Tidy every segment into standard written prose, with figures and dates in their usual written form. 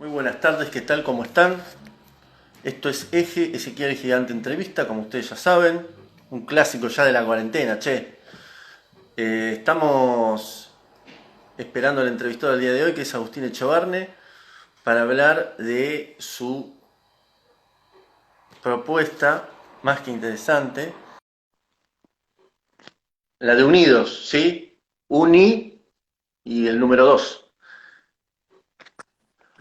Muy buenas tardes, ¿qué tal? ¿Cómo están? Esto es Eje Ezequiel Gigante Entrevista, como ustedes ya saben, un clásico ya de la cuarentena, che. Estamos esperando al entrevistado del día de hoy, que es Agustín Echevarne, para hablar de su propuesta más que interesante, la de Unidos, ¿sí? Uni y el número 2.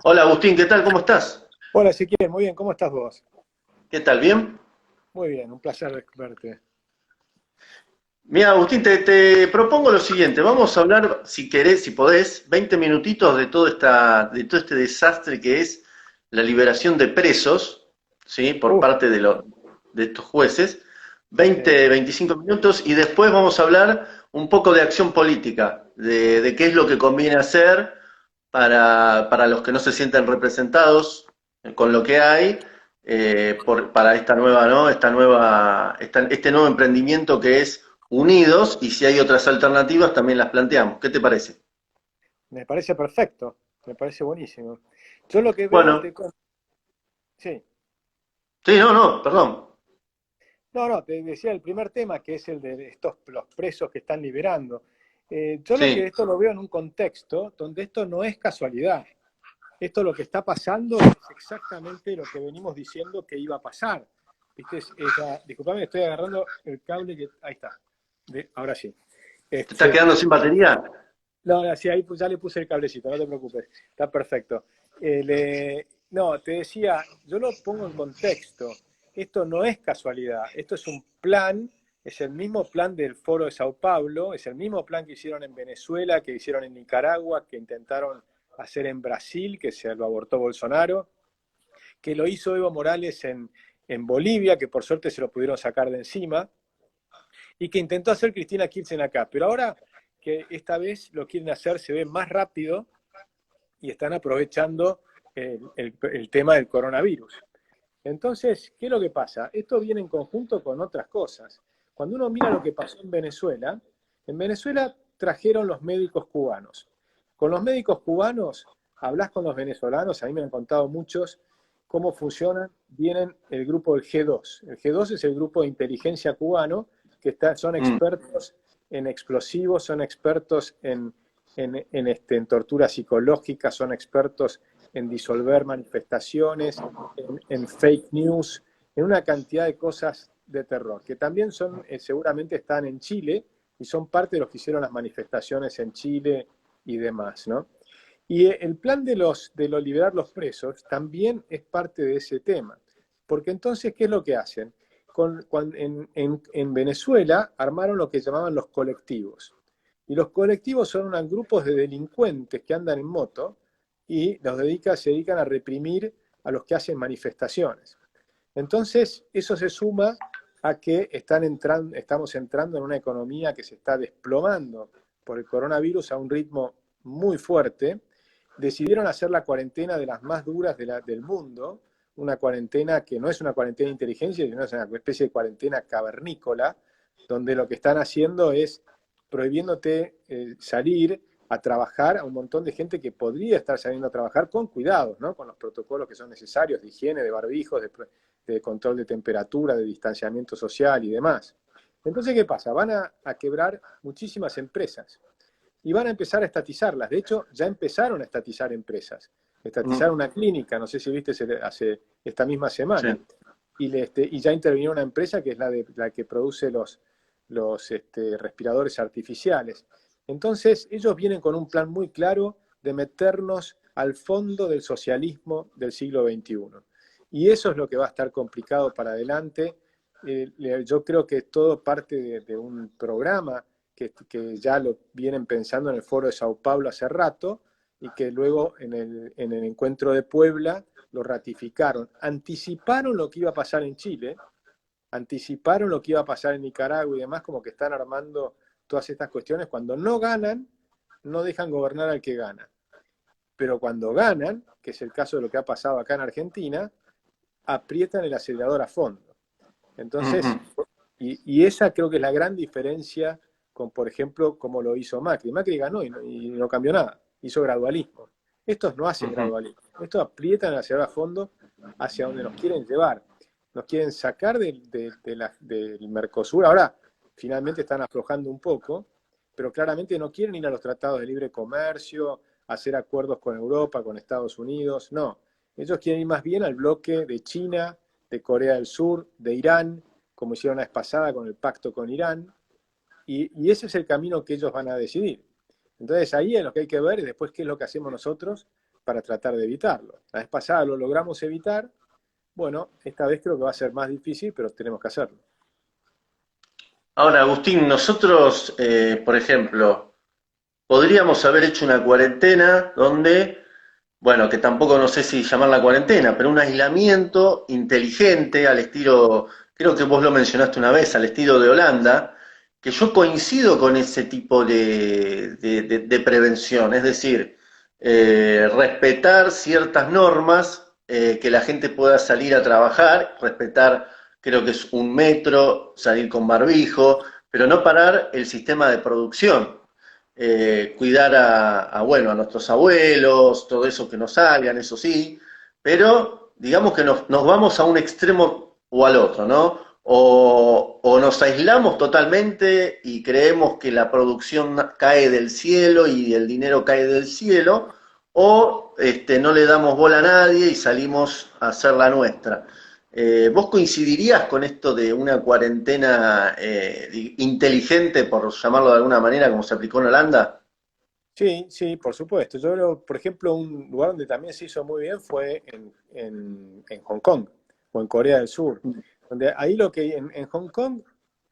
Hola Agustín, ¿qué tal? ¿Cómo estás? Hola Ezequiel, muy bien, ¿cómo estás vos? ¿Qué tal? ¿Bien? Muy bien, un placer verte. Mira, Agustín, te propongo lo siguiente. Vamos a hablar, si querés, si podés, 20 minutitos de todo este desastre que es la liberación de presos, ¿sí? Por Uf, parte de estos jueces. sí, 25 minutos y después vamos a hablar un poco de acción política, de qué es lo que conviene hacer para los que no se sienten representados con lo que hay, para esta nueva, ¿no? Este nuevo emprendimiento que es Unidos, y si hay otras alternativas también las planteamos. ¿Qué te parece? me parece perfecto, me parece buenísimo. Yo lo que veo, Bueno, sí, sí, no, perdón. no, te decía el primer tema, que es el de los presos que están liberando. Yo lo que Sí, esto lo veo en un contexto donde esto no es casualidad. Esto lo que está pasando es exactamente lo que venimos diciendo que iba a pasar. ¿Viste? Disculpame, estoy agarrando el cable que, ahí está, ahora sí. ¿te estás Este, quedando sin batería? No, sí, ahí ya le puse el cablecito, no te preocupes, está perfecto. No, te decía, yo lo pongo en contexto. Esto no es casualidad, esto es un plan, es el mismo plan del Foro de Sao Paulo, es el mismo plan que hicieron en Venezuela, que hicieron en Nicaragua, que intentaron hacer en Brasil, que se lo abortó Bolsonaro, que lo hizo Evo Morales en Bolivia, que por suerte se lo pudieron sacar de encima, y que intentó hacer Cristina Kirchner acá. Pero ahora que esta vez lo quieren hacer, se ve más rápido y están aprovechando el tema del coronavirus. Entonces, ¿qué es lo que pasa? Esto viene en conjunto con otras cosas. Cuando uno mira lo que pasó en Venezuela trajeron los médicos cubanos. Con los médicos cubanos, hablas con los venezolanos, a mí me han contado muchos cómo funcionan, vienen el grupo del G2. El G2 es el grupo de inteligencia cubano, que son Mm, expertos en explosivos, son expertos en tortura psicológica, son expertos en disolver manifestaciones, en fake news, en una cantidad de cosas de terror, que también son, seguramente están en Chile y son parte de los que hicieron las manifestaciones en Chile y demás, ¿no? Y el plan de liberar los presos también es parte de ese tema. Porque entonces, ¿qué es lo que hacen? En Venezuela armaron lo que llamaban los colectivos. Y los colectivos son unos grupos de delincuentes que andan en moto y se dedican a reprimir a los que hacen manifestaciones. Entonces, eso se suma a que estamos entrando en una economía que se está desplomando por el coronavirus a un ritmo muy fuerte. Decidieron hacer la cuarentena de las más duras del mundo, una cuarentena que no es una cuarentena de inteligencia, sino es una especie de cuarentena cavernícola, donde lo que están haciendo es prohibiéndote salir a trabajar a un montón de gente que podría estar saliendo a trabajar con cuidados, ¿no? Con los protocolos que son necesarios de higiene, de barbijos, de control de temperatura, de distanciamiento social y demás. Entonces, ¿qué pasa? Van a quebrar muchísimas empresas y van a empezar a estatizarlas. De hecho, ya empezaron a estatizar empresas. Estatizaron mm, una clínica, no sé si viste hace esta misma sí. semana, y ya intervino una empresa que es la que produce los respiradores artificiales. Entonces, ellos vienen con un plan muy claro de meternos al fondo del socialismo del siglo XXI. Y eso es lo que va a estar complicado para adelante. Yo creo que todo parte de un programa que ya lo vienen pensando en el Foro de Sao Paulo hace rato y que luego en el encuentro de Puebla lo ratificaron. Anticiparon lo que iba a pasar en Chile, anticiparon lo que iba a pasar en Nicaragua y demás, como que están armando todas estas cuestiones. Cuando no ganan, no dejan gobernar al que gana. Pero cuando ganan, que es el caso de lo que ha pasado acá en Argentina, aprietan el acelerador a fondo. Ujú. Entonces, y esa creo que es la gran diferencia con, por ejemplo, como lo hizo Macri. Macri ganó y no cambió nada, hizo gradualismo. Estos no hacen Ujú. gradualismo, estos aprietan hacia a fondo, hacia donde nos quieren llevar. Nos quieren sacar del Mercosur. Ahora, finalmente están aflojando un poco, pero claramente no quieren ir a los tratados de libre comercio, hacer acuerdos con Europa, con Estados Unidos, no. Ellos quieren ir más bien al bloque de China, de Corea del Sur, de Irán, como hicieron la vez pasada con el pacto con Irán, y ese es el camino que ellos van a decidir. Entonces ahí es lo que hay que ver y después qué es lo que hacemos nosotros para tratar de evitarlo. La vez pasada lo logramos evitar, bueno, esta vez creo que va a ser más difícil, pero tenemos que hacerlo. Ahora, Agustín, nosotros, por ejemplo, podríamos haber hecho una cuarentena donde, bueno, que tampoco no sé si llamarla cuarentena, pero un aislamiento inteligente al estilo, creo que vos lo mencionaste una vez, al estilo de Holanda, que yo coincido con ese tipo de prevención, es decir, respetar ciertas normas, que la gente pueda salir a trabajar, respetar, creo que es 1 metro, salir con barbijo, pero no parar el sistema de producción. Cuidar bueno, a nuestros abuelos, todo eso que nos salgan, eso sí, pero digamos que nos vamos a un extremo o al otro, ¿no? O nos aislamos totalmente y creemos que la producción cae del cielo y el dinero cae del cielo, o no le damos bola a nadie y salimos a hacer la nuestra. ¿Vos coincidirías con esto de una cuarentena inteligente, por llamarlo de alguna manera, como se aplicó en Holanda? Sí, sí, por supuesto. Yo creo, por ejemplo, un lugar donde también se hizo muy bien fue en Hong Kong o en Corea del Sur, donde ahí lo que en Hong Kong,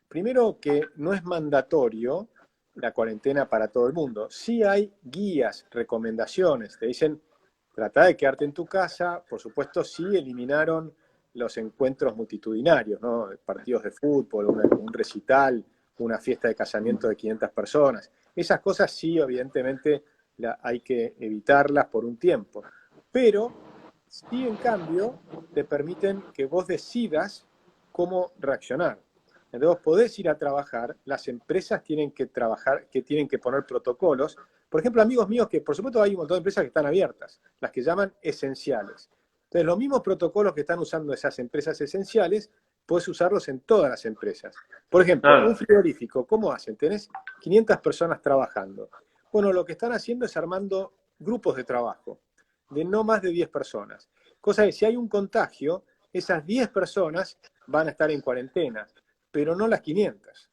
primero que no es mandatorio la cuarentena para todo el mundo. Sí hay guías, recomendaciones, te dicen, trata de quedarte en tu casa, por supuesto sí eliminaron los encuentros multitudinarios, ¿no? Partidos de fútbol, un recital, una fiesta de casamiento de 500 personas. Esas cosas sí, evidentemente, hay que evitarlas por un tiempo. Pero sí, en cambio, te permiten que vos decidas cómo reaccionar. Entonces vos podés ir a trabajar, las empresas tienen que trabajar, que tienen que poner protocolos. Por ejemplo, amigos míos que, por supuesto, hay un montón de empresas que están abiertas, las que llaman esenciales. Entonces, los mismos protocolos que están usando esas empresas esenciales, puedes usarlos en todas las empresas. Por ejemplo, un Claro. frigorífico, ¿cómo hacen? Tenés 500 personas trabajando. Bueno, lo que están haciendo es armando grupos de trabajo de no más de 10 personas. Cosa que si hay un contagio, esas 10 personas van a estar en cuarentena, pero no las 500.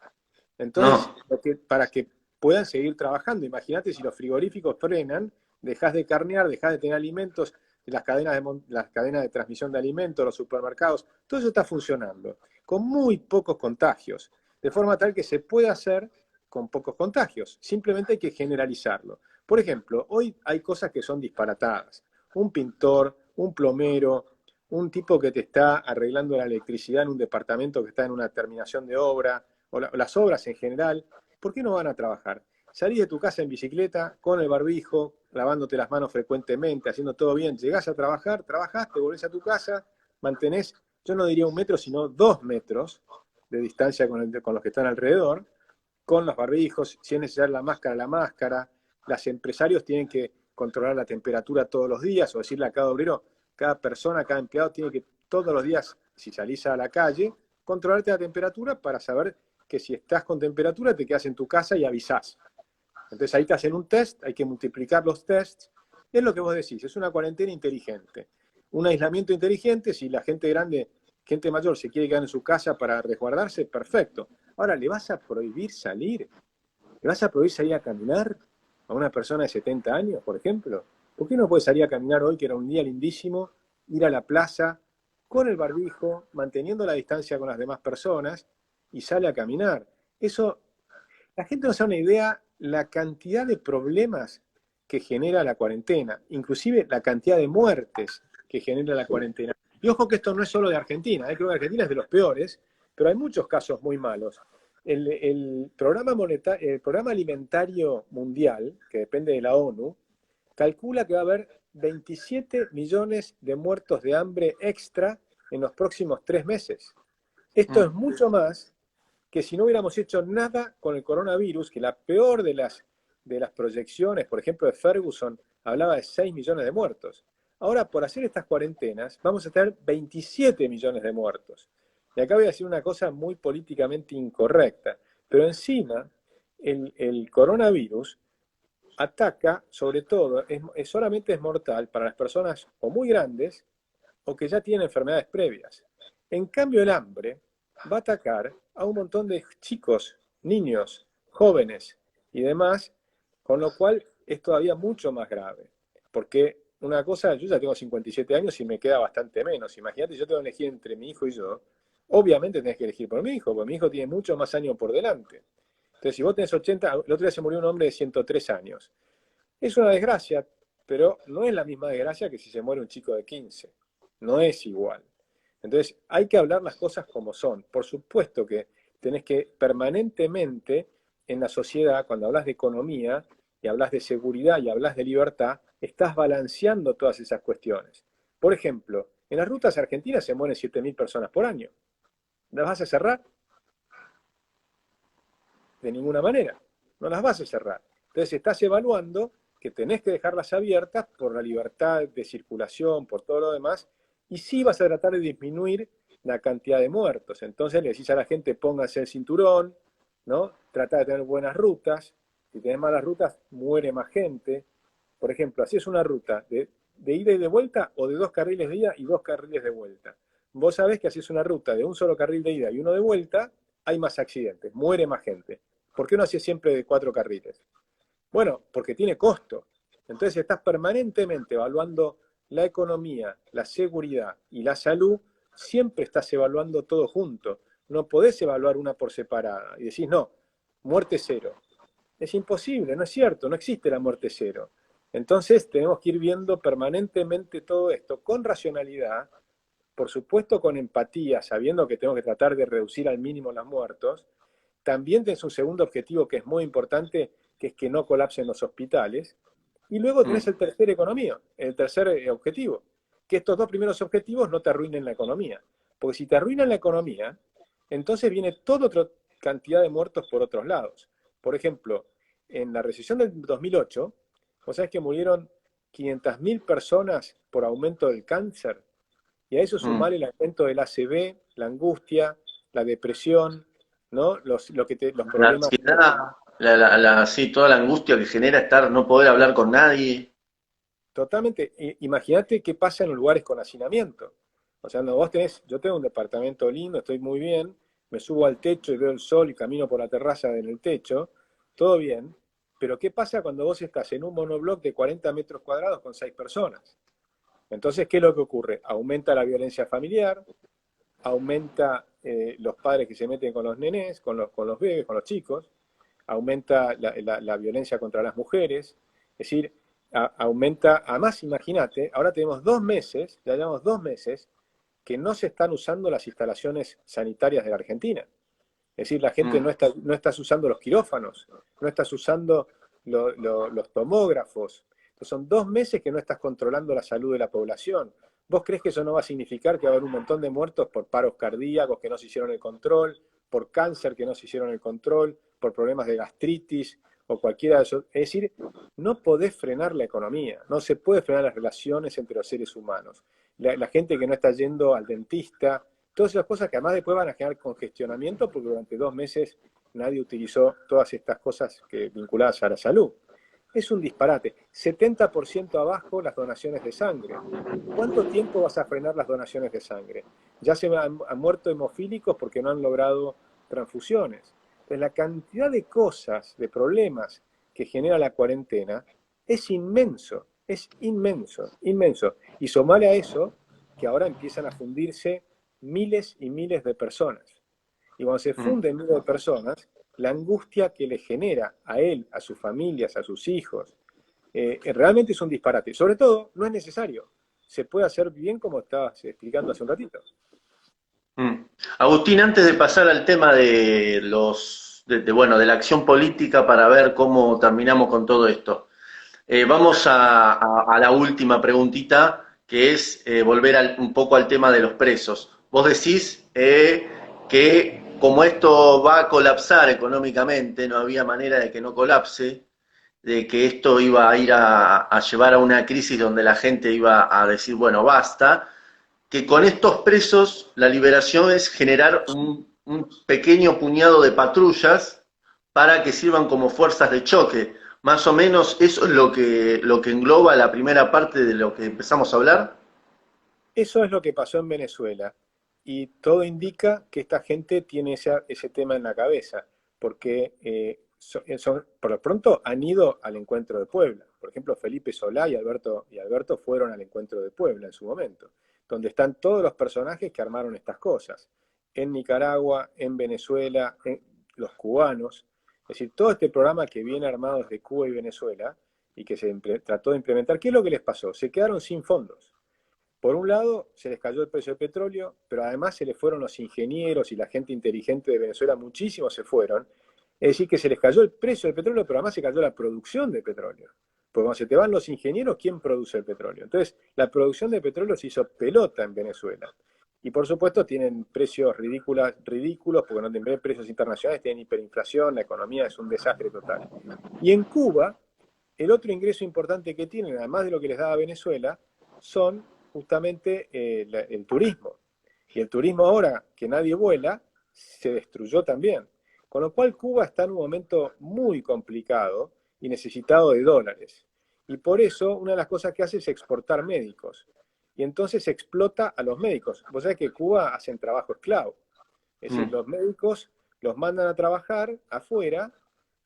Entonces, No, para que puedan seguir trabajando, imagínate si los frigoríficos frenan, dejas de carnear, dejas de tener alimentos, las cadenas de transmisión de alimentos, los supermercados, todo eso está funcionando, con muy pocos contagios, de forma tal que se puede hacer con pocos contagios, simplemente hay que generalizarlo. Por ejemplo, hoy hay cosas que son disparatadas. Un pintor, un plomero, un tipo que te está arreglando la electricidad en un departamento que está en una terminación de obra, o las obras en general, ¿por qué no van a trabajar? Salís de tu casa en bicicleta, con el barbijo, lavándote las manos frecuentemente, haciendo todo bien, llegás a trabajar, trabajás, te volvés a tu casa, mantenés, yo no diría 1 metro, sino 2 metros de distancia con los que están alrededor, con los barbijos, si es necesario la máscara. Los empresarios tienen que controlar la temperatura todos los días, o decirle a cada obrero, cada persona, cada empleado tiene que todos los días, si salís a la calle, controlarte la temperatura para saber que si estás con temperatura te quedas en tu casa y avisás. Entonces ahí te hacen un test, hay que multiplicar los tests. Es lo que vos decís, es una cuarentena inteligente. Un aislamiento inteligente, si la gente grande, gente mayor se quiere quedar en su casa para resguardarse, perfecto. Ahora, ¿le vas a prohibir salir? ¿Le vas a prohibir salir a caminar a una persona de 70 años, por ejemplo? ¿Por qué no puede salir a caminar hoy, que era un día lindísimo, ir a la plaza con el barbijo, manteniendo la distancia con las demás personas y sale a caminar? Eso, la gente no se da una idea la cantidad de problemas que genera la cuarentena, inclusive la cantidad de muertes que genera la cuarentena. Y ojo que esto no es solo de Argentina, creo que Argentina es de los peores, pero hay muchos casos muy malos. El programa alimentario mundial, que depende de la ONU, calcula que va a haber 27 millones de muertos de hambre extra en los próximos 3 meses. Esto es mucho más que si no hubiéramos hecho nada con el coronavirus, que la peor de las proyecciones, por ejemplo, de Ferguson, hablaba de 6 millones de muertos. Ahora, por hacer estas cuarentenas, vamos a tener 27 millones de muertos. Y acá voy a decir una cosa muy políticamente incorrecta, pero encima el coronavirus ataca, sobre todo, solamente es mortal para las personas o muy grandes o que ya tienen enfermedades previas. En cambio, el hambre va a atacar a un montón de chicos, niños, jóvenes y demás, con lo cual es todavía mucho más grave. Porque una cosa, yo ya tengo 57 años y me queda bastante menos. Imagínate, yo tengo que elegir entre mi hijo y yo. Obviamente tenés que elegir por mi hijo, porque mi hijo tiene muchos más años por delante. Entonces, si vos tenés 80, el otro día se murió un hombre de 103 años. Es una desgracia, pero no es la misma desgracia que si se muere un chico de 15. No es igual. Entonces, hay que hablar las cosas como son. Por supuesto que tenés que permanentemente en la sociedad, cuando hablas de economía y hablas de seguridad y hablas de libertad, estás balanceando todas esas cuestiones. Por ejemplo, en las rutas argentinas se mueren 7.000 personas por año. ¿Las vas a cerrar? De ninguna manera. No las vas a cerrar. Entonces estás evaluando que tenés que dejarlas abiertas por la libertad de circulación, por todo lo demás, y sí vas a tratar de disminuir la cantidad de muertos. Entonces le decís a la gente, pónganse el cinturón, ¿no? Trata de tener buenas rutas. Si tenés malas rutas, muere más gente. Por ejemplo, así es una ruta de ida y de vuelta o de 2 carriles de ida y 2 carriles de vuelta. Vos sabés que así es una ruta de un solo carril de ida y uno de vuelta, hay más accidentes, muere más gente. ¿Por qué no haces siempre de 4 carriles? Bueno, porque tiene costo. Entonces estás permanentemente evaluando la economía, la seguridad y la salud, siempre estás evaluando todo junto. No podés evaluar una por separada y decís, no, muerte cero. Es imposible, no es cierto, no existe la muerte cero. Entonces tenemos que ir viendo permanentemente todo esto con racionalidad, por supuesto con empatía, sabiendo que tenemos que tratar de reducir al mínimo los muertos. También tenés un segundo objetivo que es muy importante, que es que no colapsen los hospitales. Y luego tenés el tercer economía, el tercer objetivo, que estos 2 primeros objetivos no te arruinen la economía. Porque si te arruinan la economía, entonces viene toda otra cantidad de muertos por otros lados. Por ejemplo, en la recesión del 2008, vos sabés que murieron 500.000 personas por aumento del cáncer, y a eso sumarle el aumento del ACV, la angustia, la depresión, ¿no? Los La problemas. ansiedad, sí, toda la angustia que genera no poder hablar con nadie. Totalmente. Imagínate qué pasa en los lugares con hacinamiento. O sea, no, yo tengo un departamento lindo, estoy muy bien, me subo al techo y veo el sol y camino por la terraza en el techo, todo bien, pero ¿qué pasa cuando vos estás en un monobloc de 40 metros cuadrados con 6 personas? Entonces, ¿qué es lo que ocurre? Aumenta la violencia familiar, aumenta los padres que se meten con los nenes, con los bebés, con los chicos, aumenta la violencia contra las mujeres, es decir, aumenta, además imagínate, ahora tenemos 2 meses, ya llevamos 2 meses, que no se están usando las instalaciones sanitarias de la Argentina. Es decir, la gente no está usando los quirófanos, no estás usando los tomógrafos. Entonces, son 2 meses que no estás controlando la salud de la población. ¿Vos crees que eso no va a significar que va a haber un montón de muertos por paros cardíacos que no se hicieron el control, por cáncer que no se hicieron el control, por problemas de gastritis o cualquiera de esos? Es decir, no podés frenar la economía, no se puede frenar las relaciones entre los seres humanos. La gente que no está yendo al dentista, todas esas cosas que además después van a generar congestionamiento porque durante 2 meses nadie utilizó todas estas cosas vinculadas a la salud. Es un disparate. 70% abajo las donaciones de sangre. ¿Cuánto tiempo vas a frenar las donaciones de sangre? Ya se han muerto hemofílicos porque no han logrado transfusiones. Entonces, la cantidad de cosas, de problemas que genera la cuarentena es inmenso, inmenso. Y sumale a eso que ahora empiezan a fundirse miles y miles de personas. Y cuando se funden miles de personas, la angustia que le genera a él, a sus familias, a sus hijos, realmente es un disparate. Sobre todo, no es necesario. Se puede hacer bien como estabas explicando hace un ratito. Agustín, antes de pasar al tema de de la acción política para ver cómo terminamos con todo esto, vamos a la última preguntita, que es volver un poco al tema de los presos. Vos decís que como esto va a colapsar económicamente, no había manera de que no colapse, de que esto iba a ir a llevar a una crisis donde la gente iba a decir, bueno, basta, que con estos presos la liberación es generar un pequeño puñado de patrullas para que sirvan como fuerzas de choque. Más o menos eso es lo que engloba la primera parte de lo que empezamos a hablar. Eso es lo que pasó en Venezuela. Y todo indica que esta gente tiene ese tema en la cabeza, porque por lo pronto han ido al encuentro de Puebla. Por ejemplo, Felipe Solá y Alberto fueron al encuentro de Puebla en su momento, donde están todos los personajes que armaron estas cosas. En Nicaragua, en Venezuela, los cubanos. Es decir, todo este programa que viene armado desde Cuba y Venezuela y que se trató de implementar, ¿qué es lo que les pasó? Se quedaron sin fondos. Por un lado, se les cayó el precio del petróleo, pero además se les fueron los ingenieros y la gente inteligente de Venezuela, muchísimos se fueron. Es decir, que se les cayó el precio del petróleo, pero además se cayó la producción de petróleo. Porque cuando se te van los ingenieros, ¿quién produce el petróleo? Entonces, la producción de petróleo se hizo pelota en Venezuela. Y por supuesto tienen precios ridículos, porque no tienen precios internacionales, tienen hiperinflación, la economía es un desastre total. Y en Cuba, el otro ingreso importante que tienen, además de lo que les daba Venezuela, son justamente el turismo. Y el turismo ahora, que nadie vuela, se destruyó también. Con lo cual Cuba está en un momento muy complicado y necesitado de dólares. Y por eso una de las cosas que hace es exportar médicos. Y entonces explota a los médicos. Vos sabés que Cuba hacen trabajo esclavo. Es decir, los médicos los mandan a trabajar afuera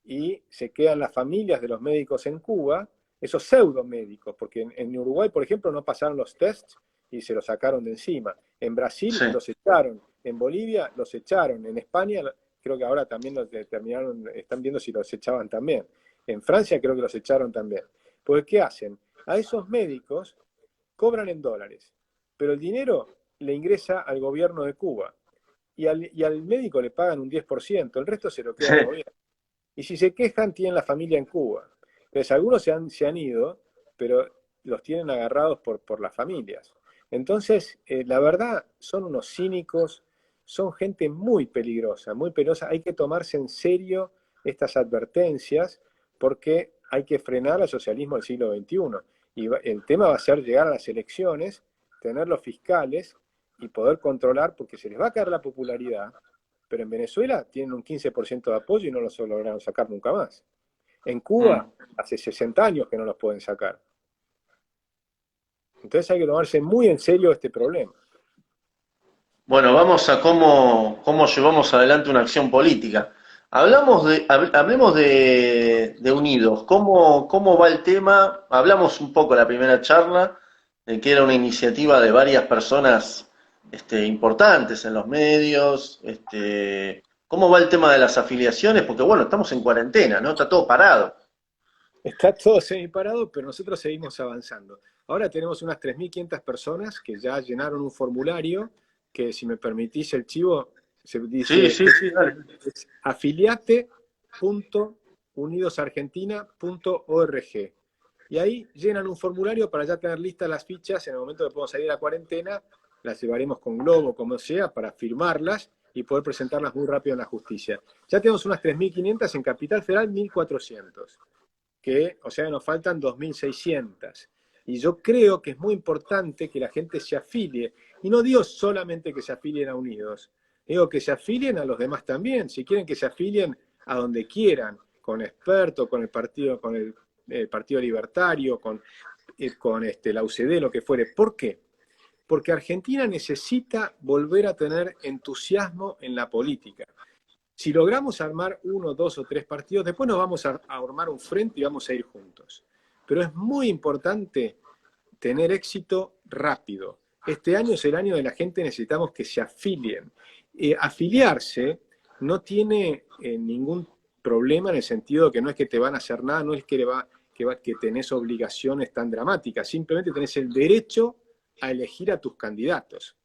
y se quedan las familias de los médicos en Cuba, esos pseudo médicos, porque en Uruguay, por ejemplo, no pasaron los tests y se los sacaron de encima. En Brasil Sí. los echaron, en Bolivia los echaron, en España creo que ahora también los determinaron, están viendo si los echaban también. En Francia creo que los echaron también. Porque ¿qué hacen? A esos médicos cobran en dólares, pero el dinero le ingresa al gobierno de Cuba y al médico le pagan un 10%, el resto se lo queda el gobierno. Y si se quejan, tienen la familia en Cuba. Entonces, algunos se han ido, pero los tienen agarrados por las familias. Entonces, la verdad, son unos cínicos, son gente muy peligrosa, muy peligrosa. Hay que tomarse en serio estas advertencias porque hay que frenar al socialismo del siglo XXI. Y el tema va a ser llegar a las elecciones, tener los fiscales y poder controlar, porque se les va a caer la popularidad, pero en Venezuela tienen un 15% de apoyo y no los lograron sacar nunca más. En Cuba, hace 60 años que no los pueden sacar. Entonces hay que tomarse muy en serio este problema. Bueno, vamos a cómo llevamos adelante una acción política. Hablemos de Unidos. ¿Cómo va el tema? Hablamos un poco en la primera charla de que era una iniciativa de varias personas importantes en los medios. ¿Cómo va el tema de las afiliaciones? Porque bueno, estamos en cuarentena, ¿no? Está todo parado. Está todo semiparado, pero nosotros seguimos avanzando. Ahora tenemos unas 3.500 personas que ya llenaron un formulario que, si me permitís el chivo, se Sí, dice sí, sí, dale. afiliate.unidosargentina.org. Y ahí llenan un formulario para ya tener listas las fichas en el momento que podamos salir a la cuarentena, las llevaremos con globo, como sea, para firmarlas y poder presentarlas muy rápido en la justicia. Ya tenemos unas 3.500, en Capital Federal 1.400, o sea, nos faltan 2.600. Y yo creo que es muy importante que la gente se afilie, y no digo solamente que se afilien a Unidos, digo que se afilien a los demás también, si quieren que se afilien a donde quieran, con Experto, con el Partido Libertario, con la UCD, lo que fuere. ¿Por qué? Porque Argentina necesita volver a tener entusiasmo en la política. Si logramos armar 1, 2 o 3 partidos, después nos vamos a armar un frente y vamos a ir juntos. Pero es muy importante tener éxito rápido. Este año es el año de la gente, necesitamos que se afilien. Afiliarse no tiene ningún problema en el sentido de que no es que te van a hacer nada, no es que tenés obligaciones tan dramáticas, simplemente tenés el derecho a elegir a tus candidatos.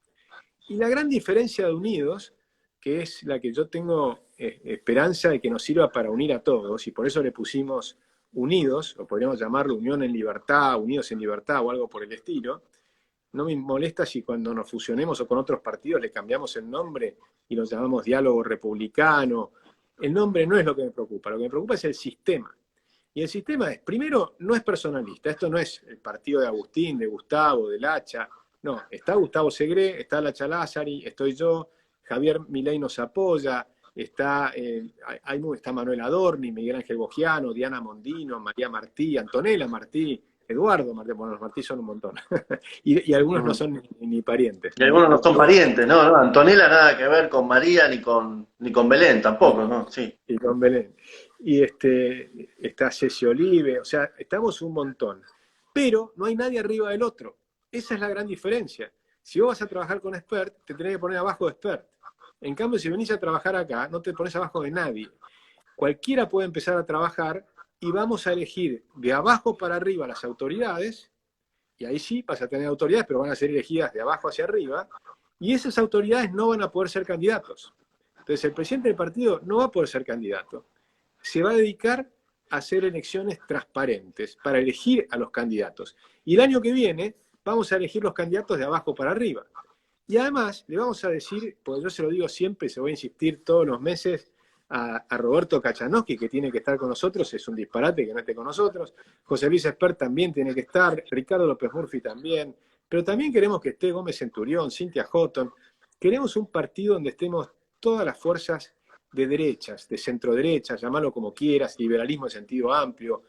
Y la gran diferencia de Unidos, que es la que yo tengo esperanza de que nos sirva para unir a todos, y por eso le pusimos Unidos, o podríamos llamarlo Unión en Libertad, Unidos en Libertad o algo por el estilo. No me molesta si cuando nos fusionemos o con otros partidos le cambiamos el nombre y los llamamos Diálogo Republicano. El nombre no es lo que me preocupa, lo que me preocupa es el sistema. Y el sistema es, primero, no es personalista. Esto no es el partido de Agustín, de Gustavo, de Lacha. No, está Gustavo Segre, está Lacha Lázari, estoy yo, Javier Milei nos apoya, está Manuel Adorni, Miguel Ángel Bogiano, Diana Mondino, María Martí, Antonella Martí, Eduardo Martí, bueno, los Martí son un montón. y algunos no son ni parientes. Y algunos no son parientes, ¿no? No, Antonella nada que ver con María ni con Belén tampoco, ¿no? Sí. Y con Belén. Y está Ceci Olive, o sea, estamos un montón. Pero no hay nadie arriba del otro. Esa es la gran diferencia. Si vos vas a trabajar con Expert, te tenés que poner abajo de Expert. En cambio, si venís a trabajar acá, no te pones abajo de nadie. Cualquiera puede empezar a trabajar y vamos a elegir de abajo para arriba las autoridades, y ahí sí vas a tener autoridades, pero van a ser elegidas de abajo hacia arriba, y esas autoridades no van a poder ser candidatos. Entonces, el presidente del partido no va a poder ser candidato. Se va a dedicar a hacer elecciones transparentes para elegir a los candidatos. Y el año que viene vamos a elegir los candidatos de abajo para arriba. Y además le vamos a decir, porque yo se lo digo siempre, se voy a insistir todos los meses, a Roberto Kachanowski, que tiene que estar con nosotros, es un disparate que no esté con nosotros, José Luis Espert también tiene que estar, Ricardo López Murphy también, pero también queremos que esté Gómez Centurión, Cynthia Houghton, queremos un partido donde estemos todas las fuerzas de derechas, de centro-derechas, llamarlo como quieras, liberalismo en sentido amplio,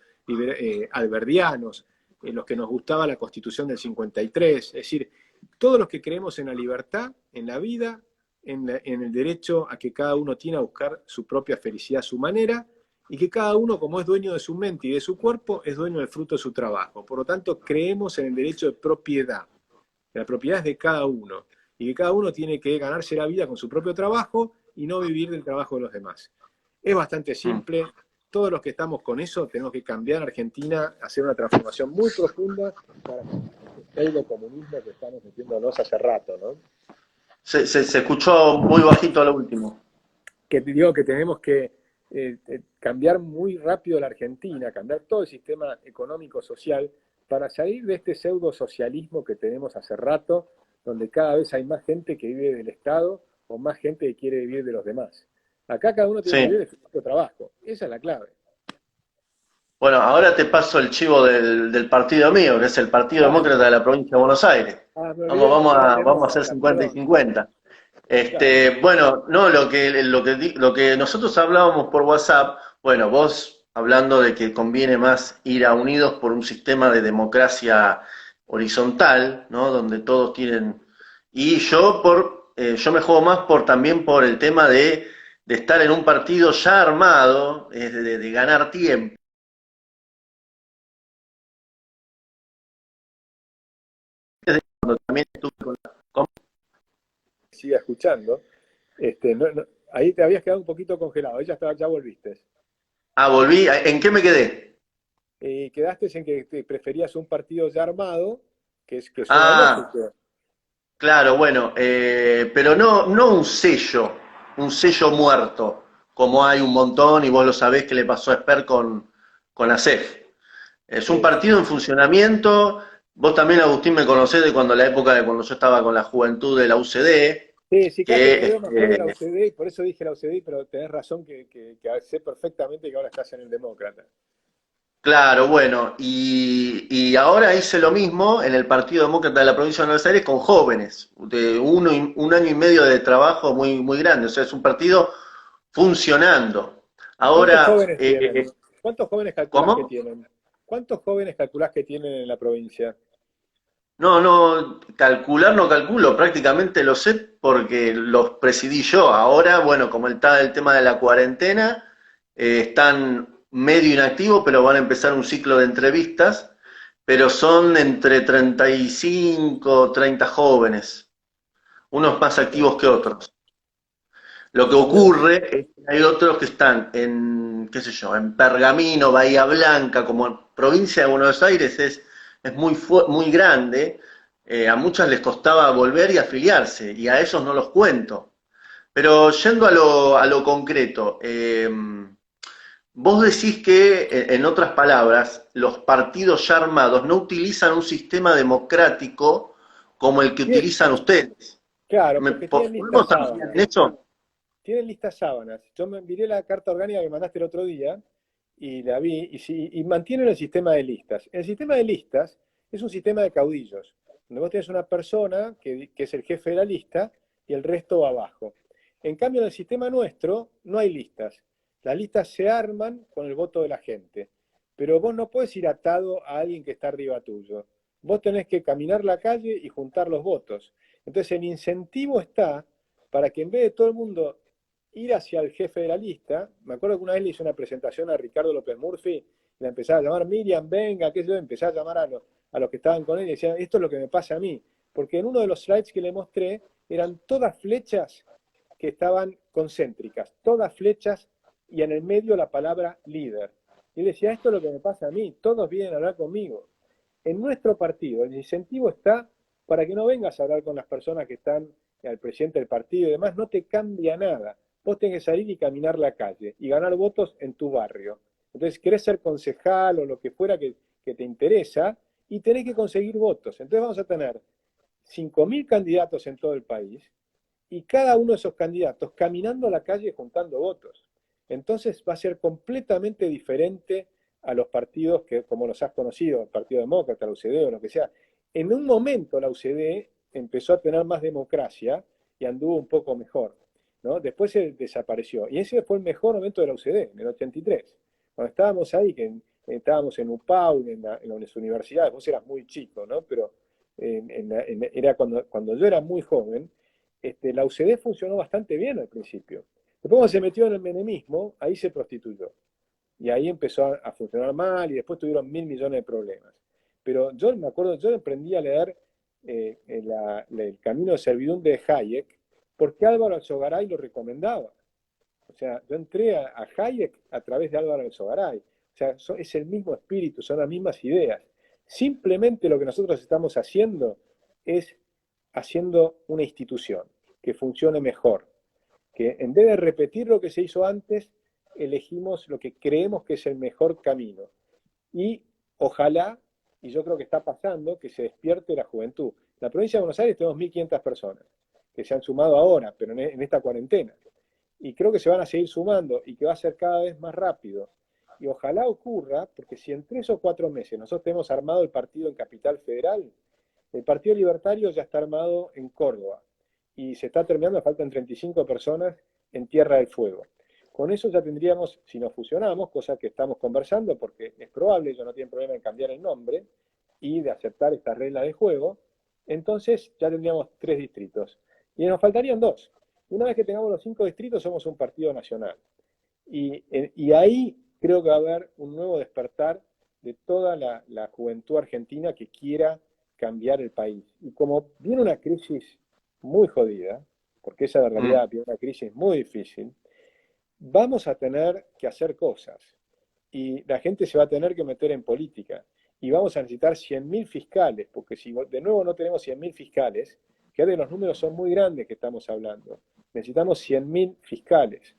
alberdianos, los que nos gustaba la Constitución del 53, es decir, todos los que creemos en la libertad, en la vida, en el derecho a que cada uno tiene a buscar su propia felicidad a su manera, y que cada uno, como es dueño de su mente y de su cuerpo, es dueño del fruto de su trabajo. Por lo tanto, creemos en el derecho de propiedad. La propiedad es de cada uno, y que cada uno tiene que ganarse la vida con su propio trabajo y no vivir del trabajo de los demás. Es bastante simple. Todos los que estamos con eso tenemos que cambiar a Argentina, hacer una transformación muy profunda para el pseudo-comunismo que estamos metiéndonos hace rato, ¿no? Se escuchó muy bajito lo último. Que digo que tenemos que cambiar muy rápido la Argentina, cambiar todo el sistema económico-social para salir de este pseudo-socialismo que tenemos hace rato, donde cada vez hay más gente que vive del Estado o más gente que quiere vivir de los demás. Acá cada uno tiene que vivir de su propio trabajo. Esa es la clave. Bueno, ahora te paso el chivo del partido mío, que es el Partido Demócrata de la Provincia de Buenos Aires. Vamos a hacer 50 y 50. Bueno, no, lo que nosotros hablábamos por WhatsApp, bueno, vos hablando de que conviene más ir a Unidos por un sistema de democracia horizontal, ¿no? Donde todos tienen... Y yo me juego más también por el tema de estar en un partido ya armado, de ganar tiempo. Cuando también estuve con siga escuchando. Ahí te habías quedado un poquito congelado, ya volviste. Volví. ¿En qué me quedé? Quedaste en que te preferías un partido ya armado, que suena lógico. Claro, bueno, pero no un sello muerto, como hay un montón, y vos lo sabés que le pasó a Esper con ASEF. Es un partido en funcionamiento. Vos también, Agustín, me conocés de la época de cuando yo estaba con la juventud de la UCD. Sí, claro, me acuerdo de la UCD, por eso dije la UCD, pero tenés razón que sé perfectamente que ahora estás en el Demócrata. Claro, bueno, y ahora hice lo mismo en el Partido Demócrata de la Provincia de Buenos Aires con jóvenes, de un año y medio de trabajo muy, muy grande, o sea, es un partido funcionando. Ahora, ¿Cuántos jóvenes calculás que tienen? ¿Cuántos jóvenes calculás que tienen en la provincia? No, calcular no calculo, prácticamente lo sé porque los presidí yo. Ahora, bueno, como está el tema de la cuarentena, están medio inactivos, pero van a empezar un ciclo de entrevistas, pero son entre 35, 30 jóvenes, unos más activos que otros. Lo que ocurre es que hay otros que están en, qué sé yo, en Pergamino, Bahía Blanca, como provincia de Buenos Aires es muy grande, a muchas les costaba volver y afiliarse, y a esos no los cuento. Pero yendo a lo concreto, vos decís que, en otras palabras, los partidos ya armados no utilizan un sistema democrático como el que utilizan ustedes. Claro, porque tienen listas sábanas. ¿En eso? Tienen listas sábanas. Yo me miré la carta orgánica que mandaste el otro día, y la vi, y mantienen el sistema de listas. El sistema de listas es un sistema de caudillos, donde vos tenés una persona que es el jefe de la lista y el resto va abajo. En cambio, en el sistema nuestro no hay listas. Las listas se arman con el voto de la gente, pero vos no podés ir atado a alguien que está arriba tuyo. Vos tenés que caminar la calle y juntar los votos. Entonces el incentivo está para que en vez de todo el mundo ir hacia el jefe de la lista, me acuerdo que una vez le hice una presentación a Ricardo López Murphy, y la empezaba a llamar, Miriam, venga, qué sé yo, empezaba a llamar a los que estaban con él y decían, esto es lo que me pasa a mí. Porque en uno de los slides que le mostré eran todas flechas que estaban concéntricas, todas flechas y en el medio la palabra líder. Y él decía, esto es lo que me pasa a mí, todos vienen a hablar conmigo. En nuestro partido, el incentivo está para que no vengas a hablar con las personas que están, al presidente del partido y demás, no te cambia nada. Vos tenés que salir y caminar la calle y ganar votos en tu barrio. Entonces, querés ser concejal o lo que fuera que te interesa y tenés que conseguir votos. Entonces vamos a tener 5.000 candidatos en todo el país y cada uno de esos candidatos caminando a la calle juntando votos. Entonces va a ser completamente diferente a los partidos que, como los has conocido, el Partido Demócrata, la UCD o lo que sea. En un momento la UCD empezó a tener más democracia y anduvo un poco mejor, ¿no? Después se desapareció. Y ese fue el mejor momento de la UCD, en el 83. Cuando estábamos ahí, que estábamos en UPAU, en las universidades, vos eras muy chico, ¿no? Pero era cuando yo era muy joven, la UCD funcionó bastante bien al principio. Después cuando se metió en el menemismo, ahí se prostituyó. Y ahí empezó a funcionar mal y después tuvieron 1.000 millones de problemas. Pero yo me acuerdo, yo aprendí a leer el Camino de Servidumbre de Hayek porque Álvaro Alzogaray lo recomendaba. O sea, yo entré a Hayek a través de Álvaro Alzogaray. O sea, es el mismo espíritu, son las mismas ideas. Simplemente lo que nosotros estamos haciendo es haciendo una institución que funcione mejor. Que en vez de repetir lo que se hizo antes, elegimos lo que creemos que es el mejor camino. Y ojalá, y yo creo que está pasando, que se despierte la juventud. En la provincia de Buenos Aires tenemos 1.500 personas que se han sumado ahora, pero en esta cuarentena. Y creo que se van a seguir sumando y que va a ser cada vez más rápido. Y ojalá ocurra, porque si en 3 o 4 meses nosotros tenemos armado el partido en Capital Federal, el Partido Libertario ya está armado en Córdoba. Y se está terminando, faltan 35 personas en Tierra del Fuego. Con eso ya tendríamos, si nos fusionamos, cosa que estamos conversando, porque es probable, ellos no tienen problema en cambiar el nombre y de aceptar estas reglas de juego, entonces ya tendríamos 3 distritos. Y nos faltarían 2. Una vez que tengamos los 5 distritos, somos un partido nacional. Y ahí creo que va a haber un nuevo despertar de toda la juventud argentina que quiera cambiar el país. Y como viene una crisis muy jodida, porque esa de realidad viene una crisis muy difícil, vamos a tener que hacer cosas. Y la gente se va a tener que meter en política. Y vamos a necesitar 100.000 fiscales, porque si de nuevo no tenemos 100.000 fiscales, que de los números son muy grandes que estamos hablando, necesitamos 100.000 fiscales,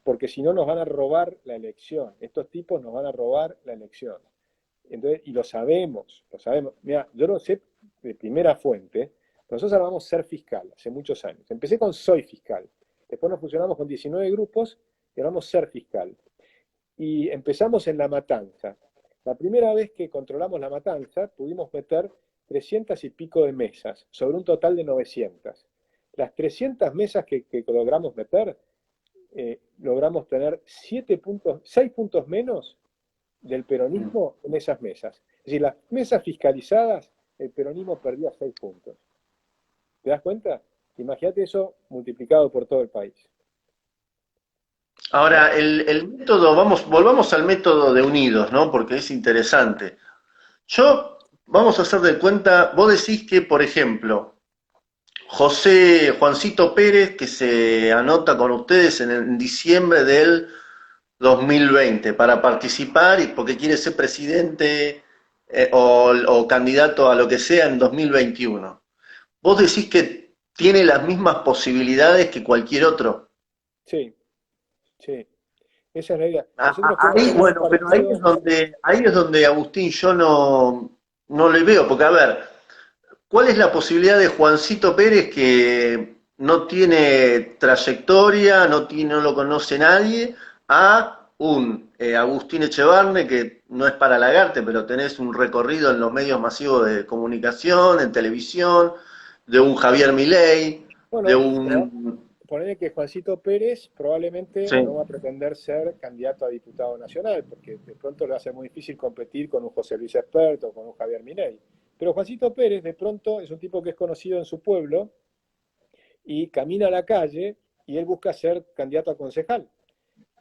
porque si no nos van a robar la elección. Estos tipos nos van a robar la elección. Entonces, y lo sabemos, lo sabemos. Mira, yo lo sé de primera fuente. Nosotros armamos Ser Fiscal hace muchos años. Empecé con Soy Fiscal. Después nos fusionamos con 19 grupos y armamos Ser Fiscal. Y empezamos en La Matanza. La primera vez que controlamos La Matanza, pudimos meter 300 y pico de mesas, sobre un total de 900. Las 300 mesas que logramos meter, logramos tener 6 puntos menos del peronismo en esas mesas. Es decir, las mesas fiscalizadas, el peronismo perdía 6 puntos. ¿Te das cuenta? Imagínate eso multiplicado por todo el país. Ahora, el método, volvamos al método de Unidos, ¿no? Porque es interesante. Vamos a hacer de cuenta, vos decís que, por ejemplo, Juancito Pérez, que se anota con ustedes en diciembre del 2020 para participar y porque quiere ser presidente o candidato a lo que sea en 2021. ¿Vos decís que tiene las mismas posibilidades que cualquier otro? Sí, sí. Esa es la idea. Ahí, bueno, pero ahí es donde Agustín yo no le veo, porque a ver, ¿cuál es la posibilidad de Juancito Pérez que no tiene trayectoria, no lo conoce nadie, a un Agustín Echevarne, que no es para halagarte, pero tenés un recorrido en los medios masivos de comunicación, en televisión, de un Javier Milei, de Bueno, un... ponele que Juancito Pérez probablemente Sí, no va a pretender ser candidato a diputado nacional, porque de pronto le va a ser muy difícil competir con un José Luis Experto, con un Javier Milei. Pero Juancito Pérez de pronto es un tipo que es conocido en su pueblo y camina a la calle y él busca ser candidato a concejal.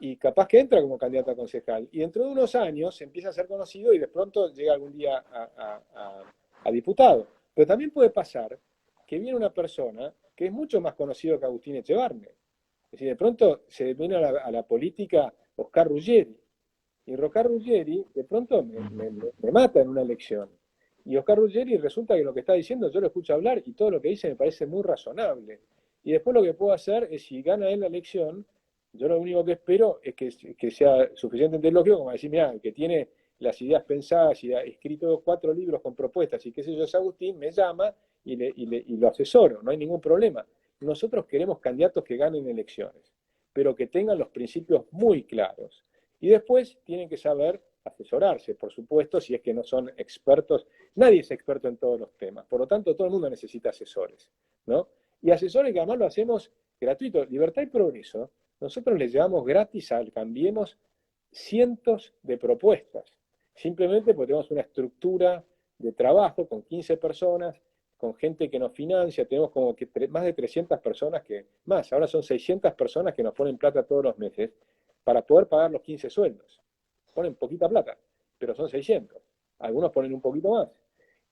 Y capaz que entra como candidato a concejal. Y dentro de unos años empieza a ser conocido y de pronto llega algún día a diputado. Pero también puede pasar que viene una persona que es mucho más conocido que Agustín Echevarne. Es decir, de pronto se viene a la política Oscar Ruggeri. Y Oscar Ruggeri de pronto me mata en una elección. Y Oscar Ruggeri resulta que lo que está diciendo yo lo escucho hablar y todo lo que dice me parece muy razonable. Y después lo que puedo hacer es, si gana él la elección, yo lo único que espero es que sea suficientemente lógico como decir, mira, el que tiene las ideas pensadas y ha escrito 4 libros con propuestas y qué sé yo, es Agustín, me llama y lo asesoro, no hay ningún problema. Nosotros queremos candidatos que ganen elecciones, pero que tengan los principios muy claros. Y después tienen que saber asesorarse, por supuesto, si es que no son expertos. Nadie es experto en todos los temas, por lo tanto todo el mundo necesita asesores, ¿no? Y asesores que además lo hacemos gratuito. Libertad y Progreso, nosotros les llevamos gratis al Cambiemos cientos de propuestas, simplemente porque tenemos una estructura de trabajo con 15 personas, con gente que nos financia, tenemos como que más de 300 personas más, ahora son 600 personas que nos ponen plata todos los meses para poder pagar los 15 sueldos. Ponen poquita plata, pero son 600. Algunos ponen un poquito más.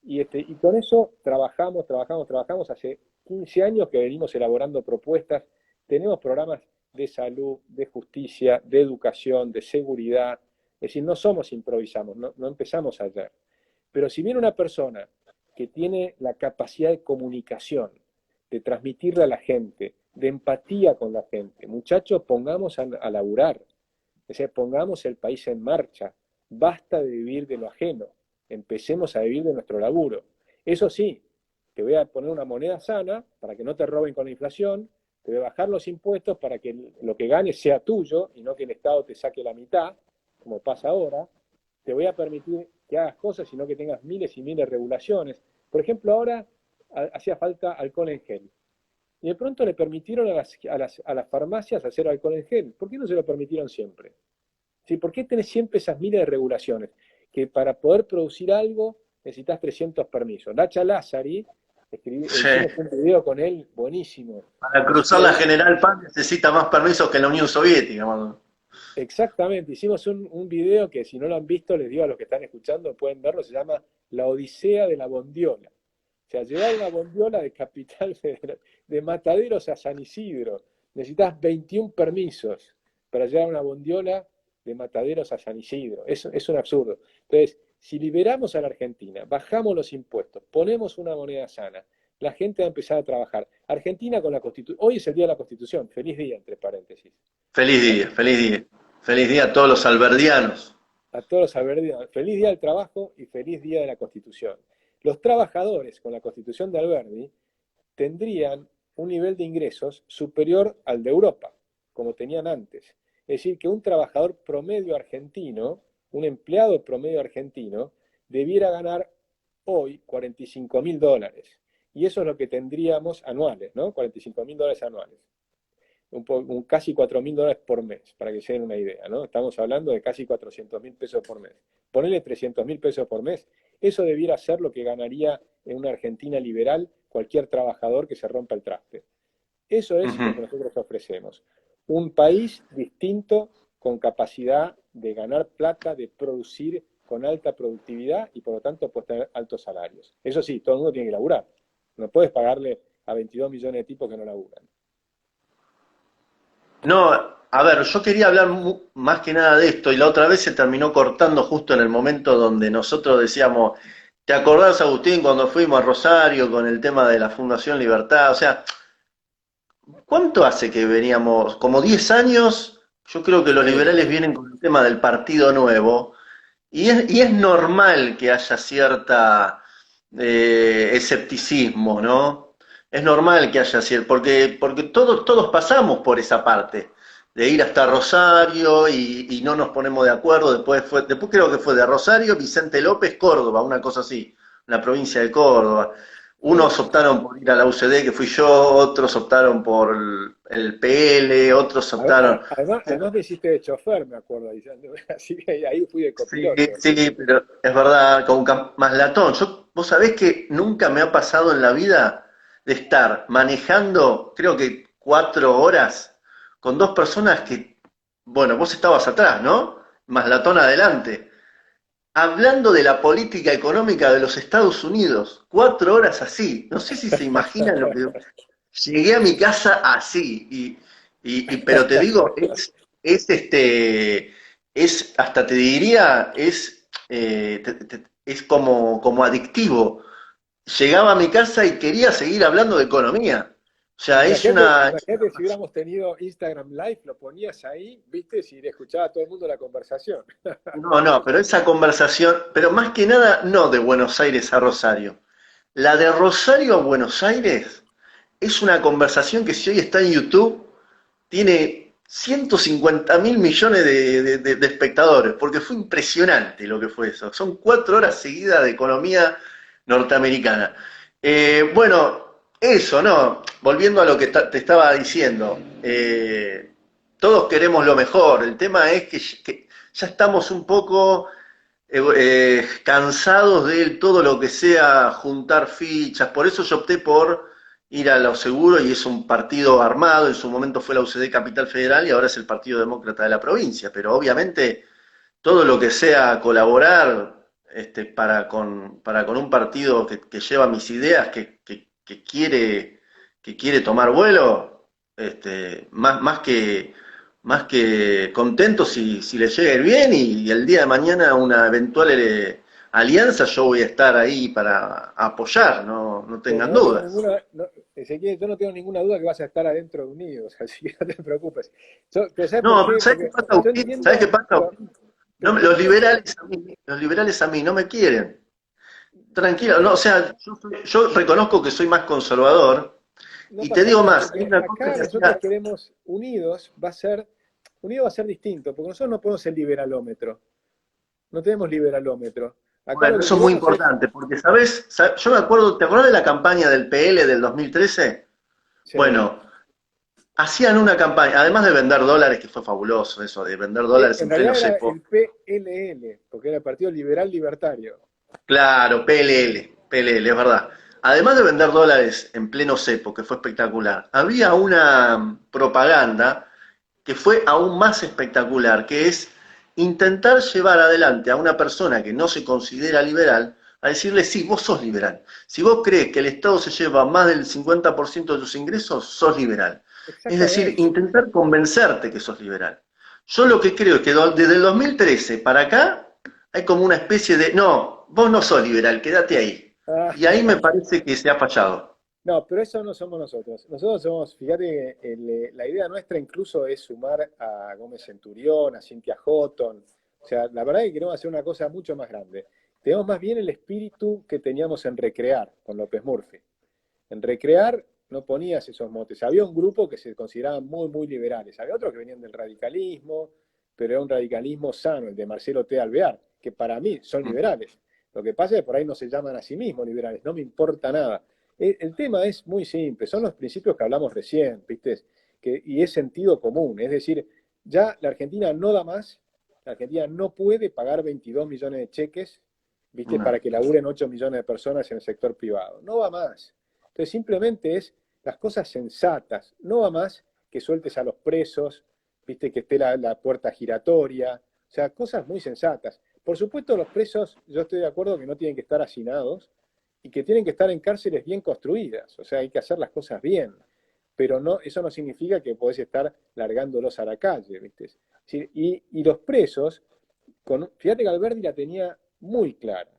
Y con eso trabajamos. Hace 15 años que venimos elaborando propuestas. Tenemos programas de salud, de justicia, de educación, de seguridad. Es decir, no somos improvisamos, no empezamos ayer. Pero si viene una persona que tiene la capacidad de comunicación, de transmitirle a la gente, de empatía con la gente, muchachos, pongamos a laburar. O sea, pongamos el país en marcha. Basta de vivir de lo ajeno. Empecemos a vivir de nuestro laburo. Eso sí, te voy a poner una moneda sana para que no te roben con la inflación, te voy a bajar los impuestos para que lo que ganes sea tuyo y no que el Estado te saque la mitad, como pasa ahora. Te voy a permitir que hagas cosas y no que tengas miles y miles de regulaciones. Por ejemplo, ahora hacía falta alcohol en gel. Y de pronto le permitieron a las farmacias hacer alcohol en gel. ¿Por qué no se lo permitieron siempre? ¿Sí? ¿Por qué tenés siempre esas miles de regulaciones? Que para poder producir algo necesitas 300 permisos. Nacha Lázari, sí. hicimos un video con él buenísimo. Para cruzar la Nosotros, General Paz necesita más permisos que la Unión Soviética, mano. exactamente, hicimos un video que si no lo han visto, les digo a los que están escuchando, pueden verlo, se llama La Odisea de la Bondiola. O sea, llevar una bondiola de Capital Federal, de Mataderos a San Isidro, necesitas 21 permisos para llevar una bondiola de Mataderos a San Isidro. Es un absurdo. Entonces, si liberamos a la Argentina, bajamos los impuestos, ponemos una moneda sana, la gente va a empezar a trabajar. Argentina con la Constitución. Hoy es el Día de la Constitución. Feliz día, entre paréntesis. Feliz ¿No? día, feliz día. Feliz día a todos los alberdianos. A todos los alberdianos. Feliz día del trabajo y feliz día de la Constitución. Los trabajadores con la Constitución de Alberdi tendrían un nivel de ingresos superior al de Europa, como tenían antes. Es decir, que un trabajador promedio argentino, un empleado promedio argentino, debiera ganar hoy $45.000. Y eso es lo que tendríamos anuales, ¿no? $45.000 anuales. Casi $4.000 por mes, para que se den una idea, ¿no? Estamos hablando de casi 400.000 pesos por mes. Ponele 300.000 pesos por mes, eso debiera ser lo que ganaría en una Argentina liberal cualquier trabajador que se rompa el traste. Eso es lo que nosotros ofrecemos. Un país distinto, con capacidad de ganar plata, de producir con alta productividad y por lo tanto pues tener altos salarios. Eso sí, todo el mundo tiene que laburar. No puedes pagarle a 22 millones de tipos que no laburan. No, a ver, yo quería hablar más que nada de esto y la otra vez se terminó cortando justo en el momento donde nosotros decíamos, ¿te acordás, Agustín, cuando fuimos a Rosario con el tema de la Fundación Libertad? O sea, ¿cuánto hace que veníamos? Como 10 años, yo creo que los Sí. liberales vienen con el tema del Partido Nuevo y es normal que haya cierta escepticismo, ¿no? Es normal que haya cierto, porque todos pasamos por esa parte. de ir hasta Rosario y no nos ponemos de acuerdo. Después creo que fue de Rosario, Vicente López, Córdoba, una cosa así, la provincia de Córdoba. Sí. Unos optaron por ir a la UCD, que fui yo, otros optaron por el PL, otros optaron. Además me hiciste de chofer, me acuerdo, diciendo, así que ahí fui de Sí, copiloto. sí, pero es verdad, con Maslatón. Vos sabés que nunca me ha pasado en la vida de estar manejando, creo que 4 horas, con dos personas que, bueno, vos estabas atrás, ¿no? Maslatón adelante, hablando de la política económica de los Estados Unidos. 4 horas así. No sé si se imaginan lo que. Llegué a mi casa así, pero te digo, hasta te diría, es como adictivo. Llegaba a mi casa y quería seguir hablando de economía. O sea, es una. Imagínate si hubiéramos tenido Instagram Live, lo ponías ahí, viste, si le escuchaba a todo el mundo la conversación. No, no, pero esa conversación, pero más que nada, no de Buenos Aires a Rosario. La de Rosario a Buenos Aires es una conversación que si hoy está en YouTube, tiene 150.000 millones de espectadores, porque fue impresionante lo que fue eso. Son 4 horas seguidas de economía norteamericana. Bueno, eso, ¿no? Volviendo a lo que te estaba diciendo, todos queremos lo mejor. El tema es que ya estamos un poco cansados de todo lo que sea juntar fichas. Por eso yo opté por ir a lo seguro y es un partido armado. En su momento fue la UCD Capital Federal y ahora es el Partido Demócrata de la provincia. Pero obviamente todo lo que sea colaborar para con un partido que lleva mis ideas, que quiere tomar vuelo, más que contento si le llega a ir bien y el día de mañana una eventual alianza, yo voy a estar ahí para apoyar, no Sí, tengan no tengo dudas. ninguna, Ezequiel, yo no tengo ninguna duda que vas a estar adentro de Unidos, así que no te preocupes. Pero ¿sabes por No, pero qué? ¿sabes qué Porque pasa, yo Agustín? ¿Sabes qué entiendo, pasa? No, pero entiendo, los liberales a mí no me quieren. Tranquilo, no, o sea, yo reconozco que soy más conservador no y te pasa digo nada, más, hay porque una cosa acá que nosotros hacía. queremos Unidos va a ser distinto, porque nosotros no podemos ser liberalómetro, no tenemos liberalómetro. Acá lo Bueno, que eso es muy queremos es, importante, porque, ¿sabes? Yo me acuerdo, ¿te acuerdas de la campaña del PL del 2013? sí, Bueno, hacían una campaña, además de vender dólares, que fue fabuloso eso, de vender dólares en en pleno realidad era cepo. el PLL, porque era el Partido Liberal Libertario. Claro, PLL, es verdad. Además de vender dólares en pleno cepo, que fue espectacular, había una propaganda que fue aún más espectacular, que es intentar llevar adelante a una persona que no se considera liberal, a decirle, sí, vos sos liberal. Si vos crees que el Estado se lleva más del 50% de tus ingresos, sos liberal. Es decir, Exactamente. intentar convencerte que sos liberal. Yo lo que creo es que desde el 2013 para acá hay como una especie de, no, vos no sos liberal, quédate ahí. Y ahí me parece que se ha fallado. No, pero eso no somos nosotros. Nosotros somos, fíjate, que la idea nuestra incluso es sumar a Gómez Centurión, a Cynthia Houghton. O sea, la verdad es que queremos hacer una cosa mucho más grande. Tenemos más bien el espíritu que teníamos en Recrear con López Murphy. En Recrear no ponías esos motes. Había un grupo que se consideraban muy, muy liberales. Había otros que venían del radicalismo, pero era un radicalismo sano, el de Marcelo T. Alvear, que para mí son liberales. Lo que pasa es que por ahí no se llaman a sí mismos liberales, no me importa nada. El tema es muy simple, son los principios que hablamos recién, ¿viste? Y es sentido común, es decir, ya la Argentina no da más, la Argentina no puede pagar 22 millones de cheques, ¿viste? No. Para que laburen 8 millones de personas en el sector privado. No va más. Entonces simplemente es las cosas sensatas, no va más que sueltes a los presos, ¿viste? Que esté la puerta giratoria, o sea, cosas muy sensatas. Por supuesto, los presos, yo estoy de acuerdo que no tienen que estar hacinados, y que tienen que estar en cárceles bien construidas, o sea, hay que hacer las cosas bien, pero no, eso no significa que podés estar largándolos a la calle, ¿viste? Y los presos, fíjate que Alberti la tenía muy clara.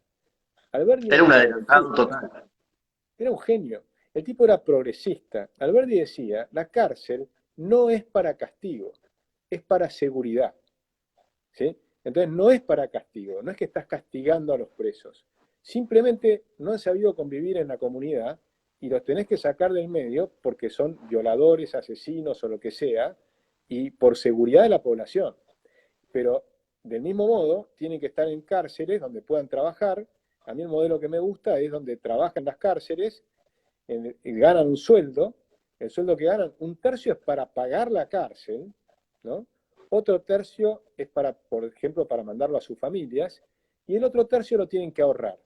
Alberti era Era un un adelantado progresista, total. era un genio. El tipo era progresista. Alberti decía, la cárcel no es para castigo, es para seguridad. ¿Sí? Entonces no es para castigo, no es que estás castigando a los presos. Simplemente no han sabido convivir en la comunidad y los tenés que sacar del medio porque son violadores, asesinos o lo que sea, y por seguridad de la población. Pero del mismo modo, tienen que estar en cárceles donde puedan trabajar. A mí el modelo que me gusta es donde trabajan las cárceles y ganan un sueldo. El sueldo que ganan, un tercio es para pagar la cárcel, ¿no? Otro tercio es para, por ejemplo, para mandarlo a sus familias, y el otro tercio lo tienen que ahorrar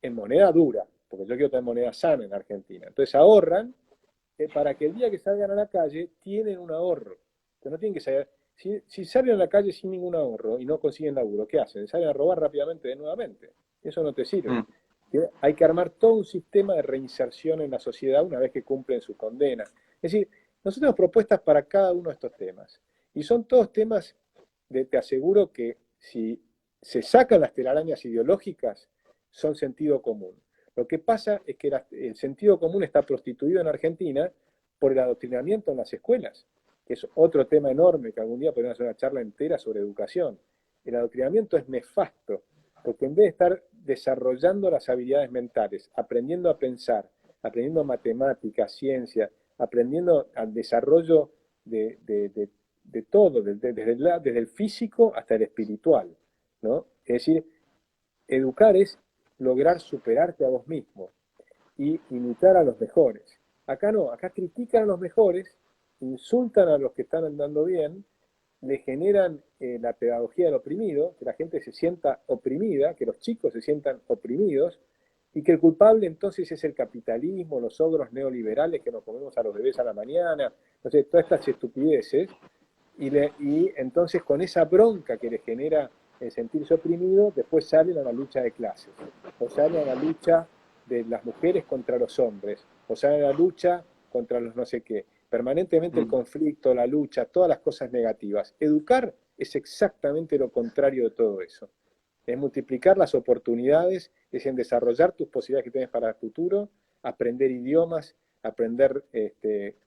en moneda dura, porque yo quiero tener moneda sana en Argentina. Entonces ahorran para que el día que salgan a la calle tienen un ahorro. Que no tienen que saber. Si salen a la calle sin ningún ahorro y no consiguen laburo, ¿qué hacen? Salen a robar rápidamente de nuevamente. Eso no te sirve. Mm. Hay que armar todo un sistema de reinserción en la sociedad una vez que cumplen su condena. Es decir, nosotros tenemos propuestas para cada uno de estos temas. Y son todos temas, te aseguro que si se sacan las telarañas ideológicas, son sentido común. Lo que pasa es que el sentido común está prostituido en Argentina por el adoctrinamiento en las escuelas, que es otro tema enorme que algún día podríamos hacer una charla entera sobre educación. El adoctrinamiento es nefasto, porque en vez de estar desarrollando las habilidades mentales, aprendiendo a pensar, aprendiendo matemáticas, ciencia, aprendiendo al desarrollo de todo, desde el físico hasta el espiritual, ¿no? Es decir, educar es lograr superarte a vos mismo y imitar a los mejores. Acá no, acá critican a los mejores, insultan a los que están andando bien, le generan la pedagogía del oprimido, que la gente se sienta oprimida, que los chicos se sientan oprimidos, y que el culpable entonces es el capitalismo, los ogros neoliberales que nos comemos a los bebés a la mañana, no sé, todas estas estupideces, y entonces con esa bronca que le genera el sentirse oprimido, después salen a la lucha de clases, o salen a la lucha de las mujeres contra los hombres, o salen a la lucha contra los no sé qué. Permanentemente el Mm. conflicto, la lucha, todas las cosas negativas. Educar es exactamente lo contrario de todo eso. Es multiplicar las oportunidades, es en desarrollar tus posibilidades que tienes para el futuro, aprender idiomas, aprender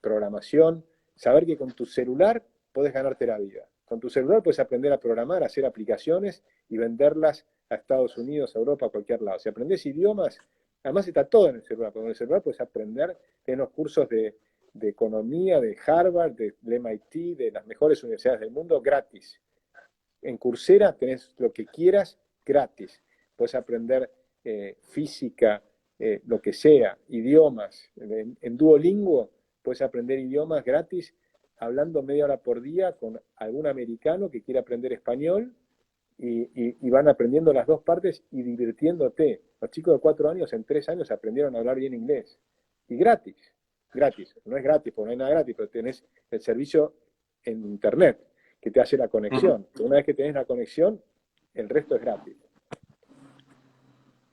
programación, saber que con tu celular podés ganarte la vida. Con tu celular puedes aprender a programar, a hacer aplicaciones y venderlas a Estados Unidos, a Europa, a cualquier lado. Si aprendes idiomas, además está todo en el celular. Con el celular puedes aprender, tenés los cursos de economía, de Harvard, de MIT, de las mejores universidades del mundo, gratis. En Coursera tenés lo que quieras gratis. Puedes aprender física, lo que sea, idiomas. En Duolingo puedes aprender idiomas gratis hablando media hora por día con algún americano que quiera aprender español y van aprendiendo las dos partes y divirtiéndote. Los chicos de 4 años en 3 años aprendieron a hablar bien inglés. Y gratis, gratis. No es gratis, porque no hay nada gratis, pero tenés el servicio en internet que te hace la Mm. conexión. Una vez que tenés la conexión, el resto es gratis.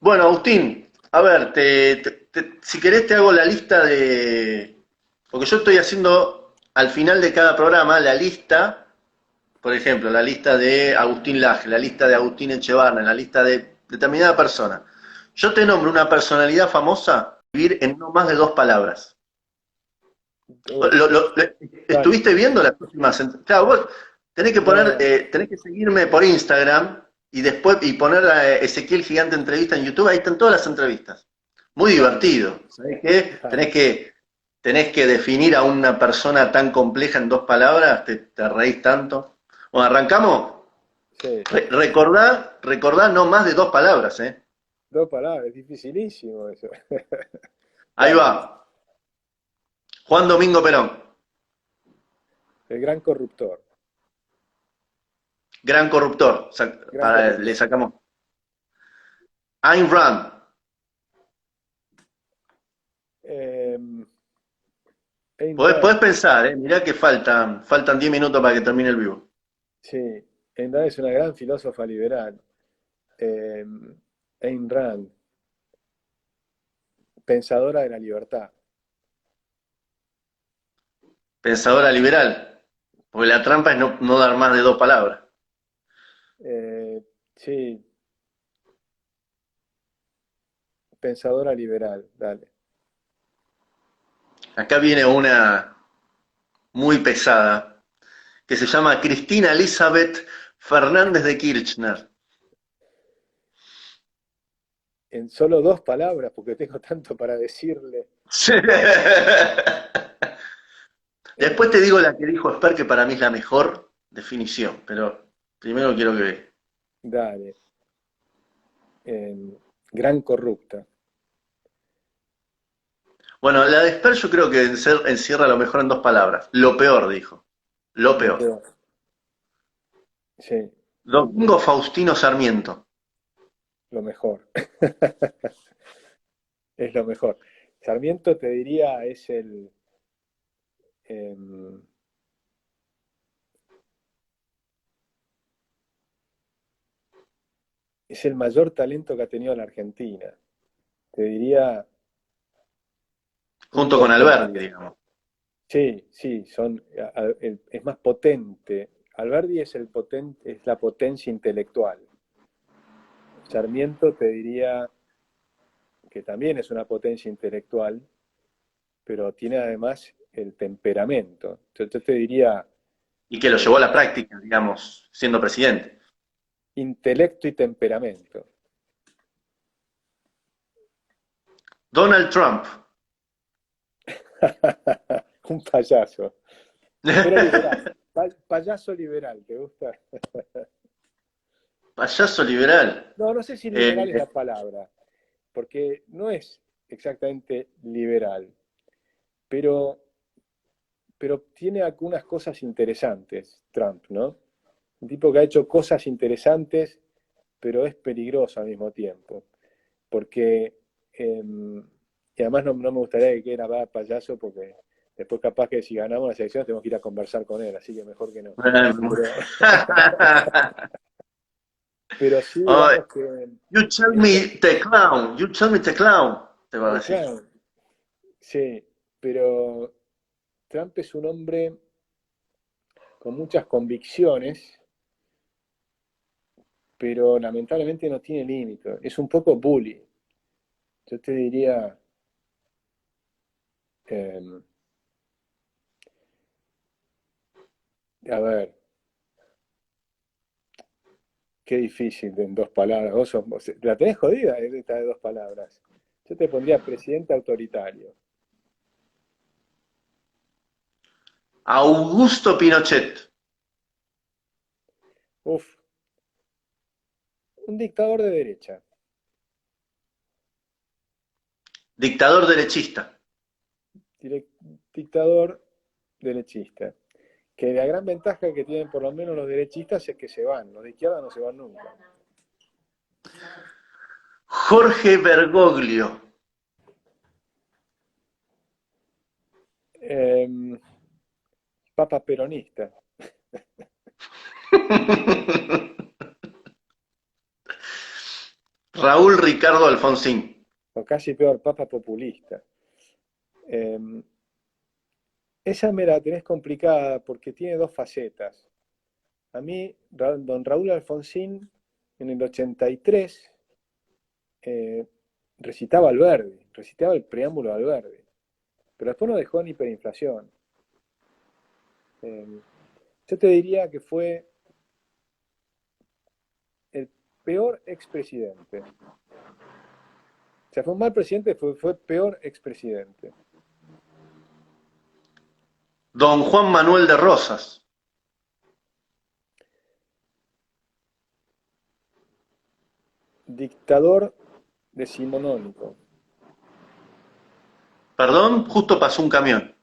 Bueno, Agustín, a ver, si querés te hago la lista de... Porque yo estoy haciendo al final de cada programa la lista, por ejemplo, la lista de Agustín Laje, la lista de Agustín Echevarne, la lista de determinada persona. Yo te nombro una personalidad famosa, vivir en no más de 2 palabras. Uf, dale. ¿Estuviste viendo las últimas? Claro, vos tenés que poner, No, tenés que seguirme por Instagram y después y poner a Ezequiel Gigante Entrevista en YouTube, ahí están todas las entrevistas. Muy dale, divertido. ¿Sabés qué? dale. Tenés que definir a una persona tan compleja en 2 palabras, te reís tanto. Bueno, arrancamos. Sí. Recordá no más de 2 palabras, ¿eh? 2 palabras, es dificilísimo eso. Ahí Dale. va. Juan Domingo Perón. El gran corruptor. Gran corruptor. Gran Le corruptor. sacamos. Ayn Rand. Eh, Ayn Podés Rand. pensar, mirá que faltan 10 minutos para que termine el vivo. Sí, Ayn Rand es una gran filósofa liberal. Eh, Ayn Rand, pensadora de la libertad. Pensadora liberal. Porque la trampa es no dar más de 2 palabras. Sí, pensadora liberal, dale. Acá viene una muy pesada, que se llama Cristina Elizabeth Fernández de Kirchner. En solo 2 palabras, porque tengo tanto para decirle. Después te digo la que dijo Esper, que para mí es la mejor definición, pero primero quiero que... Dale. Gran corrupta. Bueno, la de Esper yo creo que encierra lo mejor en dos palabras. Lo peor, dijo. Lo Lo peor. peor. Sí, Domingo Faustino Sarmiento. lo mejor. Es lo mejor. Sarmiento te diría em, es el mayor talento que ha tenido la Argentina. Te diría un Junto con top 10. Alberti, digamos. Sí, sí, es más potente. Alberdi es la potencia intelectual. Sarmiento te diría que también es una potencia intelectual, pero tiene además el temperamento. Yo te diría Y que lo llevó a la práctica, digamos, siendo presidente. intelecto y temperamento. Donald Trump. Un payaso. Pero liberal. Payaso liberal, ¿te gusta? Payaso liberal. No, no sé si liberal es Eh, la palabra, porque no es exactamente liberal, pero, pero tiene algunas cosas interesantes, Trump, ¿no? Un tipo que ha hecho cosas interesantes, pero es peligroso al mismo tiempo, porque, y además no me gustaría que quiera dar payaso, porque después capaz que si ganamos las elecciones tenemos que ir a conversar con él, así que mejor que no. Pero, pero sí, oh, digamos que you tell es me the clown. You tell me the clown. Te va a The decir. Clown. Sí, pero Trump es un hombre con muchas convicciones, pero lamentablemente no tiene límite. Es un poco bully. Yo te diría, eh, a ver, qué difícil en dos palabras. La tenés jodida esta de dos palabras. Yo te pondría presidente autoritario. Augusto Pinochet. Uf, un dictador de derecha. Dictador derechista. Dictador derechista. Que la gran ventaja que tienen por lo menos los derechistas es que se van. Los de izquierda no se van nunca. Jorge Bergoglio. Papa peronista. Raúl Ricardo Alfonsín. O casi peor, papa populista. Esa me la tenés complicada porque tiene dos facetas. A mí, don Raúl Alfonsín, en el 83, eh, recitaba Alberdi, recitaba el preámbulo de Alberdi, pero después no dejó en hiperinflación. Yo te diría que fue el peor expresidente. O sea, fue un mal presidente, fue peor expresidente. Don Juan Manuel de Rosas. Dictador decimonónico. Perdón, justo pasó un camión.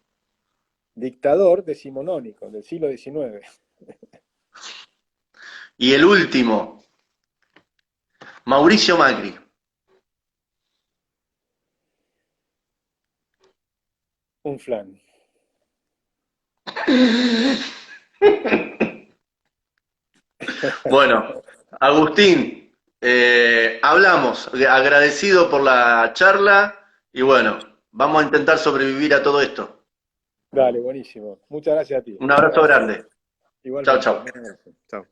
Dictador decimonónico del siglo XIX. Y el último, Mauricio Macri. Un flan. Bueno, Agustín, hablamos, agradecido por la charla y bueno, vamos a intentar sobrevivir a todo esto. Dale, buenísimo. Muchas gracias a ti. Un abrazo grande. Chao, Igualmente. chao. Un abrazo. Chao.